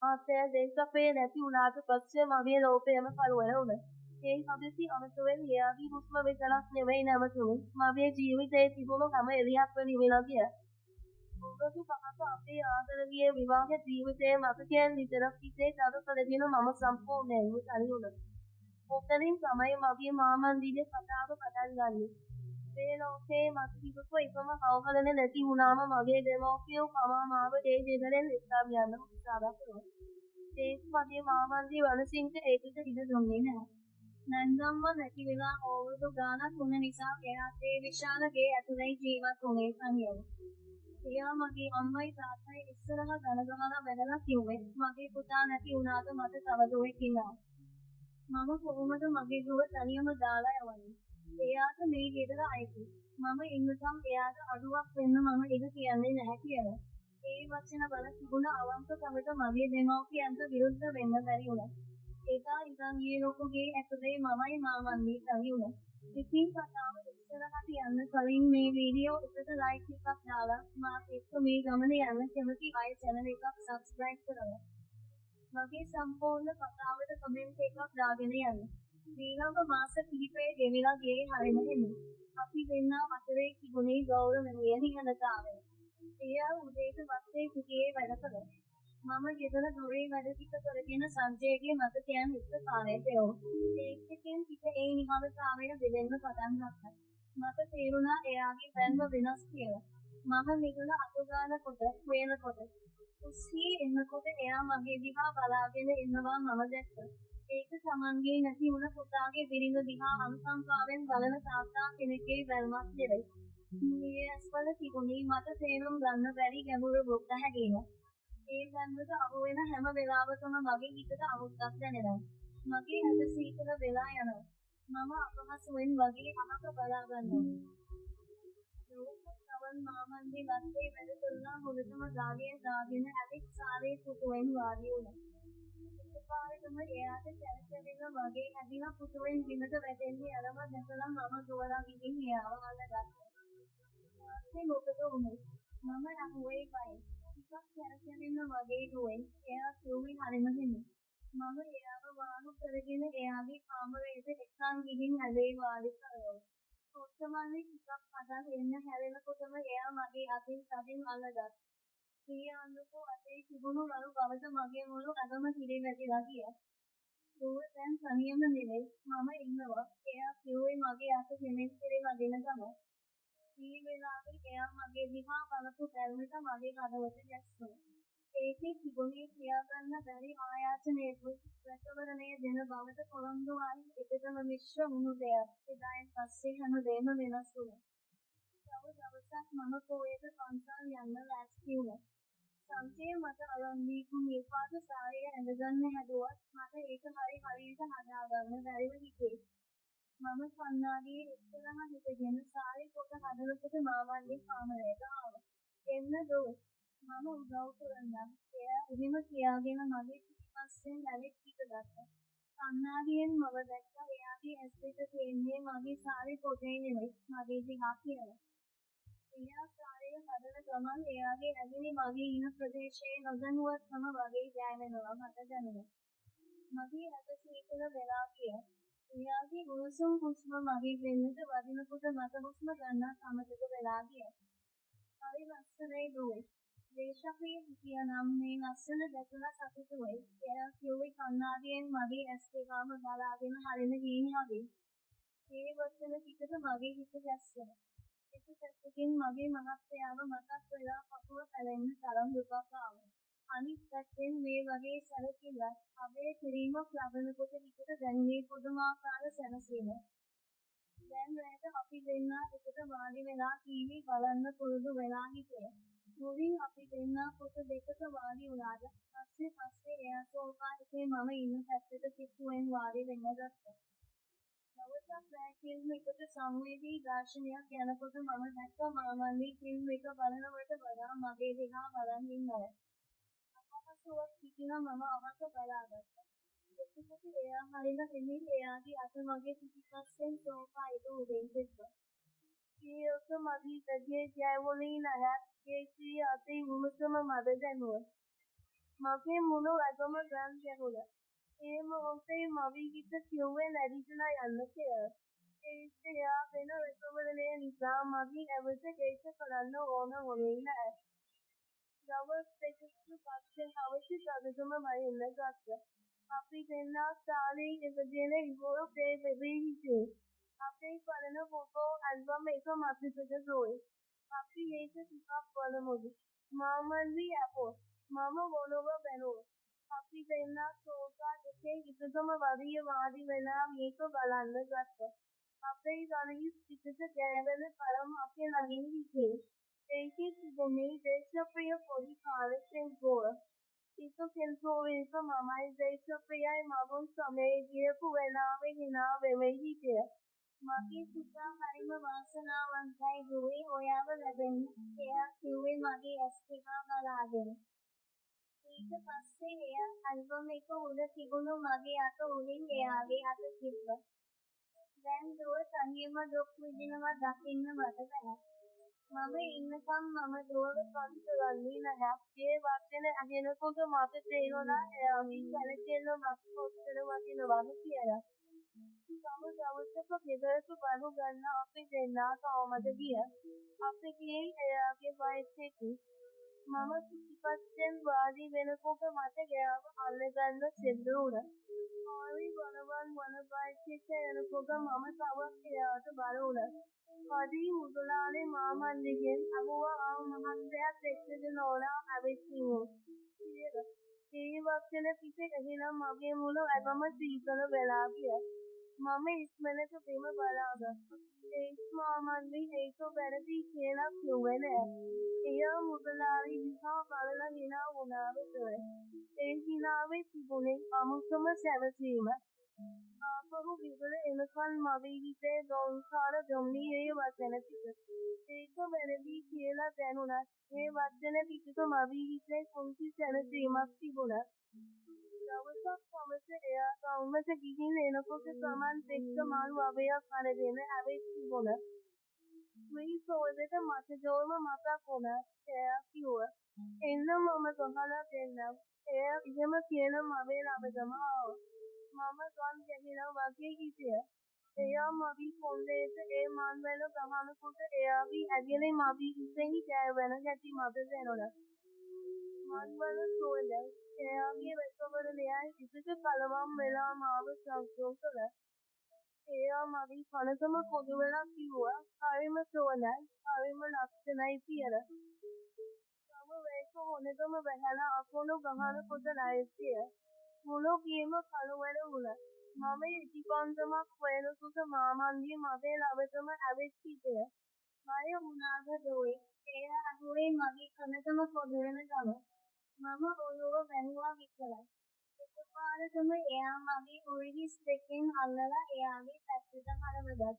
ආතය දෙකපේ නැති වුණාට පස්සේ මගේ ලෝකයම කලවල වුණා. ඒ හදිසි අමතුවෙන් එයාගේ හුස්ම විතරක් නෙවෙයි නැවතුනේ. මගේ ජීවිතේ තිබුණු හැම එළියක්ම නිවිලා ගියා. මොකද පහත අපේ ආදරණීය විවාහ ජීවිතයේ මතකයන් විතරක් ඉතේ තද කරගෙන මම සම්පූර්ණයෙන්ම තනි වුණා. ඔතනින් තමයි මගේ මාමන්දිගේ කතාව පටන් ගන්නෙ. මේ ලෝකේ මට තිබුණු එකම කවුරුහලන නැති වුණාම මගේ දෙමෝපියෝ පවා මාව ඒ දෙදරෙන් එක්කා යන්න උත්සාහ කළා. ඒක මගේ මාමන්දි වනසිංට ඒකට ඉඩ දුන්නේ නැහැ. නැන්දම්ම නැති වෙලා අවුරුදු ගාණක් වුණ නිසා එයාත් ඒ විශාල ගේ ඇතුලේ ජීවත් වුණේ තනියම. එයා මගේ අම්මයි තාත්තයි ඉස්සරහ දනගහලා වැදලා කිව්වේ මගේ පුතා නැති වුණාට මට තව දුවෙක් ඉන්නවා. මම කොහොමද මගේ දුව තනියම දාලා යවන්නේ? එයාට මේ ගෙදර අයිති. මම ඉන්නකම් එයාට අඩුවක් වෙන්න මම ඉඩ කියන්නේ නැහැ කියලා. ඒ වචන වල තිබුණ අවංකකමට මගේ දෙමව්පියන්ට විරුද්ධ වෙන්න බැරි වුණා. ඒකා ඉතින් ඊ ලොකුගේ ඇතුලේ මමයි මාමන්දී තනි වුණා. ඉතින් කතාව ඉස්සරහට යන්න කලින් මේ වීඩියෝ එකට ලයික් එකක් දාලා මාත් එක්ක මේ ගමන යන්න කැමති අය channel එකක් subscribe කරලා. මගේ සම්පූර්ණ කතාවට කමෙන්ට් එකක් දාගෙන යන්න. ඊළඟ මාස කිහිපයේ ගෙවිලා ගියේ හරිම හිමි. අපි දෙන්නා අතරේ තිබුණේ ගෞරවණීය නිහඬතාවය. එයා උදේට පස්සේ කුටියේ වැඩ කළා. මම ගෙදර දොරේ වැඩ ටික කරගෙන සංජයගේ මතකයන් එක්ක කාලය ගෙවුවා. ඒකෙන් ටික ඒ නිහඬතාවය දෙලෙන්න පටන් ගත්තා. මට තේරුණා එයාගේ දැන්ම වෙනස් කියලා. මම නිකල අතුගානකොට වේනකොට උස්සී එන්නකොට එයා මගේ දිහා බලාගෙන ඉන්නවා මම දැක්කා. ඒක Tamanගේ නැති වුණ පුතාගේ බිරිඳ දිහා අනුකම්පාවෙන් බලන තාත්තා කෙනෙක්ගේ බැල්මක් නෙවෙයි. මේ ඇස්වල තිබුණේ මට තේරුම් ගන්න බැරි ගැඹුරු බුද්ධ හැඟීමක්. ඒ ගන්නට අහු වෙන හැම වෙලාවකම මගේ හිතට අමුත්තක් දැනෙනවා. මගේ ඇඟ සීතල වෙලා යනවා. මම අපහසුවෙන් වගේ අහක බලා ගන්නවා. ලෝකසවන් මාමන්දි වත්තේ වැඩ කරනා මුලතම ගාලියෙන් දාගෙන ඇවිත් සාරේ පුටුවෙන් වාඩි වුණා. එකපාරටම එයාට සැරසෙන්න වගේ ඇදිලා පුටුවෙන් බිමට වැටෙන්නේ අරම දැකලා මම දුවලා ගිහින් එයාව අල්ලගත්තා. ඊපස්සේ මොකද වුනේ? මම අහුවේ බයි. ටිකක් සැරසෙන්න වගේ දුවෙන් එයා කිව්වේ හරිම හිමි. මම එයාව වාහු කරගෙන එයාගේ කාමරයට එක්කන් ගිහින් ඇලේ වාඩි කරවුවා. කොත්තමල්ලි ටිකක් අදන් එන්න හැරෙනකොටම එයා මගේ අතින් තදින් අල්ලගත්තා. ඊයන්නකෝ අතේ තිබුණු රළු බවට මගේ මුළු අගම කිරි වැටිලා ගියා. දුව දැන් තනියම නෙවෙයි මම ඉන්නවා. එයා කිව්වේ මගේ අත කෙමෙන් කිරි වදින ගම. මේ වෙලාවේ එයා මගේ දිහා බලපු බැල්මට මගේ හදවත ගැස්සුණා. ඒකේ තිබුණේ කියාගන්න බැරි ආයාචනයකුත් ප්‍රතිවරණය දෙන බවට පොරොන්දු වයි එකතම මිශ්‍ර වුණු දෙයක්. එදායින් පස්සේ හැමදේම වෙනස් වුණා. තව දවසක් මම පොයේට පන්සල් යන්න ලෑස්ති වුණා. සංජය මට අරන් දීපු නිල්පාට සාරිය ඇඳගන්න හැදුවත් මට ඒක හරියට හදාගන්න බැරිව හිටියේ. මම කන්නාඩියේ ඉස්සරහ හිටගෙන සාරි කොට හදනකොට මාමන්ගේ කාමරයට ආවා. එන්න දෝ මම උදව් කරන්නම්. එයා එහෙම කියාගෙන මගේ පිටිපස්සෙන් ඇවිත් පිටගත්තා. කන්නාඩියෙන් මම දැක්කා එයාගේ ඇස් දෙක තියෙන්නේ මගේ සාරි පොතේ නෙවෙයි මගේ දිහා කියලා. එයා සාරිය හදන ගමන් එයාගේ ඇඟිලි මගේ ඉන ප්‍රදේශයේ නොදැනුවත්වම වගේ දැනෙනවා මට දැනුණා. මගේ අත සීතල වෙලා ගියා. එයාගේ උණුසුම් හුස්ම මගේ දෙන්නට වදිනකොට මට හුස්ම ගන්නත් අමතක වෙලා ගියා. හරි ලස්සනයි දුවේ. දේශප්‍රිය හිටියා නම් මේ ලස්සන දැකලා සතුටු වෙයි. එයා කිව්වේ කන්නාඩියෙන් මගේ ඇස් දෙකම බලාගෙන හරින ගිහින් වගේ. ඒ වචන ටිකට මගේ හිත ගැස්සුණා. එක පැත්තකින් මගේ මහත්තයාව මතක් වෙලා පපුව පැලෙන්න තරම් දුකක් ආවා. අනිත් පැත්තෙන් මේ වගේ සැලකිල්ලක් අබේ කිරීමක් ලබනකොට හිතට දැනෙන්නේ පුදුමාකාර සැනසීමක්. දැන් රැට අපි දෙන්නා එකට වාඩි වෙලා ටීවී බලන්න පුරුදු වෙලා හිටියා. මුලින් අපි දෙන්නා කොට දෙකට වාඩි වුණාට පස්සේ එයා සෝෆා එකේ මම ඉන්න පැත්තට පිටුවෙන් වාඩි වෙන්න ගත්තා. දවසක් රෑ ෆිල්ම් එකට සංවේදී දර්ශනයක් යනකොට මම දැක්කා මාමන්දී ෆිල්ම් එක බලනවට වඩා මගේ දිහා බලන් ඉන්නවා. අපහසුවක් හිතිලා මම අවක බලාගත්තා. එතකොට එයා හරින හිමින් එයාගේ අත මගේ පිටිපස්සෙන් සෝෆා එක උඩින් තිබ්බා. ඒක මගේ දෙගේ ජයවලින් නැහැ. ඒකී අතේ උණුසුම මද දැනුවා. මගේ මුළු ඇඟම ගන් ගැහුණා. ඒ මොහොතේ මවී හිත කිව්වේ නැගිටලා යන්න කියලා. ඒත් එයා වෙන රැකවරණය නිසා මගේ ඇවත ඒක කරන්න ඕන වුණේ නෑ. දවස් දෙකකට පස්සේ හවස ගගසම වයින්න ගත්තා. අපි දෙන්නා ශාලේ ඉඳගෙන ඉවර දෙවි හිටියේ. අපේ පරණ ෆොටෝ ඇල්බම් එක මතකද ගොයි. අපි ඒක ටිකක් බලමුද? මාමල්ලි අපෝ මම මොනව බැලුවා. අපි දෙන්නා සෝෆා එකේ එකගම වරිය වාඩි වෙලා මේක බලන්න ගත්තා. අපේ ගණිස් පිටට ගෑවෙන තරම් අපේ ළඟින් හිටියේ. ඒකේ තිබුණේ දේශප්‍රිය පොඩි කාලෙකින් ගෝල. ඒක කෙල්පෝවේක මමයි දේශප්‍රියයි මගුන් සමයේ ගියපු වෙලාවේ හිනා වෙමෙයි හිටිය. මගේ පුතා හරිම වාසනාවන්තයි ගොයි ඔයාව ලැබෙන්න. එයා කිව්වේ මගේ ඇස් දෙක බලාගෙන. ඊට පස්සේ එයා ඇල්බම් එක උඩ තිබුණු මගේ අත උඩින් එයාගේ අත තිබ්බා. දැන් දුව තනියම දුක් විඳිනවා දකින්න මට බෑ. මම ඉන්නකම් මම දුවව පන්සලන්නේ නැහැ. ඒ වචන අහනකොට මට තේරුණා එයාගේ කලකිරීම මට කොච්චර වටිනවද කියලා. තම දවසක ගෙදරට බලු ගන්න අපි දෙන්නා කොහමද ගියා. අපි ගියේ එයාගේ බයිසිකල්. මම පිටිපස්සෙන් වාඩි වෙනකොට මට එයාව අල්ලගන්න සිද්ධ වුණා. හරි වන බයිසිකල් යනකොට මම තවත් එයාට බලුණා. හරි මුදලාලේ මාමල්ලිගෙන් අහුවා මහන්සයාත් එක්කද නෝනා ඇවිත්තිමු කියලා. ඒ වචන පිට ඇහිලා මගේ මුළු ඇඟම සීතල වෙලා ගියා. මම ඉක්මනට බිම බලාගත්තා. ඒත් මාමල්ලි ඒක වැරදි කියලා කිව්වේ නෑ. එයා මුදලාලි දිහා බලලා hina වුණා විතරයි. ඒ hinaවේ තිබුණේ අමුතුම සැවසීම. ආපහු ගෙදර එනකල් මගේ හිතේ දොන්කාර දොම්නියේ වචන ටික. ඒක වැරදි කියලා දැනුණත් ඒ වචන ටිකක මගේ හිතේ කුංචි සැනසීමක් තිබුණා. දවසක් හවස එයා කවුමට ගිහින් එනකොට සමන්ත් එක්ක මාළු අවයක් අරගෙන ඇවිත් තිබුණා. මේ සෝදට මට ජෝම මතක් වුණා. එයා කිව්වා එන්න මම ගහලා දෙන්නම්. එයා එහෙම කියන මගේ ළඟටම ආවා. මම ගම් ගැහිලා වගේ හිටියා. එයා මගේ කොණ්ඩේට ඒ මන් වල ගහනකොට එයාගේ ඇඟිලි මගේ හිතෙන් ගෑවෙන ගැටි මට දැනුණා. මන් වල සෝදයි එයාගේ වැකවරණයයි ඉතිට කලවම් වෙලා මාව සංසෝක කළා. එයා මගේ කනකම පොදු වෙලා කිව්වා හරිම සෝනයි හරිම ලක්ෂණයි කියලා. තම වේක හොනකම වැහැලා අකුණු ගහනකොට නැයිතිය. මුළු ගේම කලවල වුණා. මම ඉටිපන්දමක් වෙනකොට මාමන්ගේ මගේ ළඟටම ඇවිත් හිටියා. මය වුණාද දෝයි. එයා අහුවේ මගේ කනකම පොදු වෙන ගම. මම ඔළුව වැනුවා විතරයි. එකපාරටම එයා මගේ උරිහිස් දෙකෙන් අල්ලලා එයාගේ පැත්තට හරවගත්තා.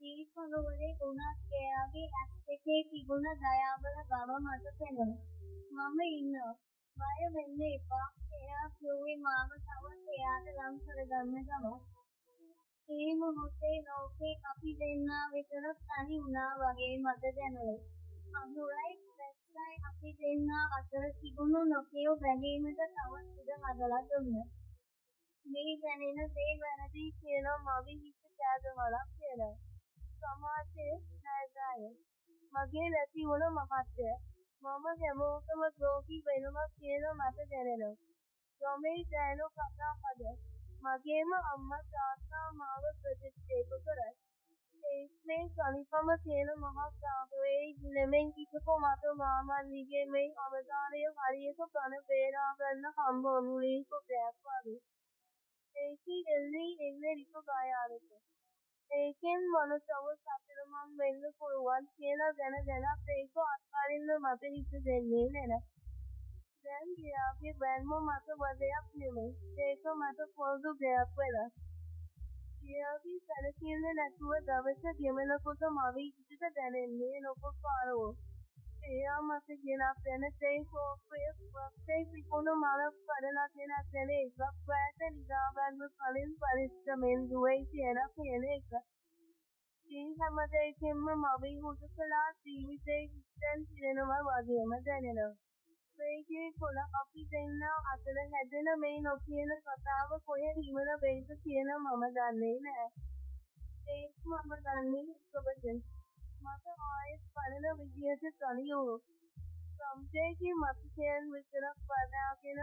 ඒ පොළොවේ උණත් එයාගේ ඇස් දෙකේ තිබුණ දයාබල බව මට පෙනුණා. මම ඉන්නවා. බය වෙන්න එපා. එයා කිව්වේ මාව තවත් එයාට ලං කරගන්න ගම. ඒ මොහොතේ ලෝකේ අපි දෙන්නා විතර තනි වුණා වගේ මට දැනුනේ. අඳුරයි දැක්සයි අපි දෙන්නා අතර තිබුණු නොකියු බැඳීමට තවත් ඉඩ හදලා දුන්නා. මේ දැනෙන දේ වැරදි කියලා මගේ හිත කෑදවලා කියලා. සමාජයේ නැගාය. මගේ නැති වුණ මහත්ය. මම හැමෝටම ද්‍රෝහි වෙනවා කියලා මට දැනෙනවා. ගමේ ගෑනු කතා හද. මගේම අම්මා තාත්තා මාව ප්‍රතික්ෂේප කරයි. ඒත් මේ සනිපම තියෙන මහා සාගරයේ නෙමෙයි කිසිපො මට මාමල්ලිගේ මේ අවදානය හරියට කන බේරා ගන්න හම්බ වුණේ කොටයක් වගේ. ඒකේ එන්නේ රික ගායාලට. ඒකෙන් මනසව සතරමං වෙන්න පුළුවන් කියලා දැනත් ඒක අත්හරින්න මට හිත දෙන්නේ නැහැ. දැන් එයාගේ බැන්ම මට වදයක් නෙමෙයි. ඒක මට පොදු දෙයක් වෙලා. එයාගේ සැලකිල්ල නැතුව දවස ගෙවනකොට මගේ හිතට දැනෙන්නේ නොපපාරෝ. එයා මට ගෙනත් වෙන තේ කෝප්පය වත්තේ පිපුණු මලක් කඩලාගෙන ඇතෙන එකක් වැට නිදාගන්න කලින් පරිස්සමෙන් දුවයි කියලා කියන එක. ඒ හැම දෙයකින්ම මගේ හුදකලා ජීවිතේ හිතෙන් පිරෙනවා වගේම දැනෙනවා. වේගයේ කොළ අපි දෙන්නා අතර හැදෙන මේ නොකියන කතාව කොහෙ හිමන වෙයිද කියලා මම දන්නේ නෑ. ඒත් මම දන්නේ ඔබගෙන්. මට ආයෙත් බලන විදියට කලියෝ. සම්ජයගේ මතකයන් විතරක් වඩාගෙන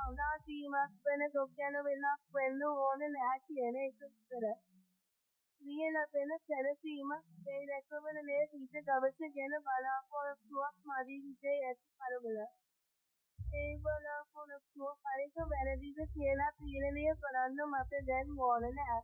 අනාසීමක් වෙන දුක් ගැන වෙනක් වෙන්න ඕන නෑ කියන එක විතර. ලියලපෙන සැලසීමක් ඒ රැකවන ලේ හිත දවස ගැන බලාපොරොත්තුවක් මදි හිතේ ඇති කලබල. ඒ බලාපොරොත්තුව හරිද වැරදිද කියලා තීරණය කරන්න මට දැන් ඕන නෑ.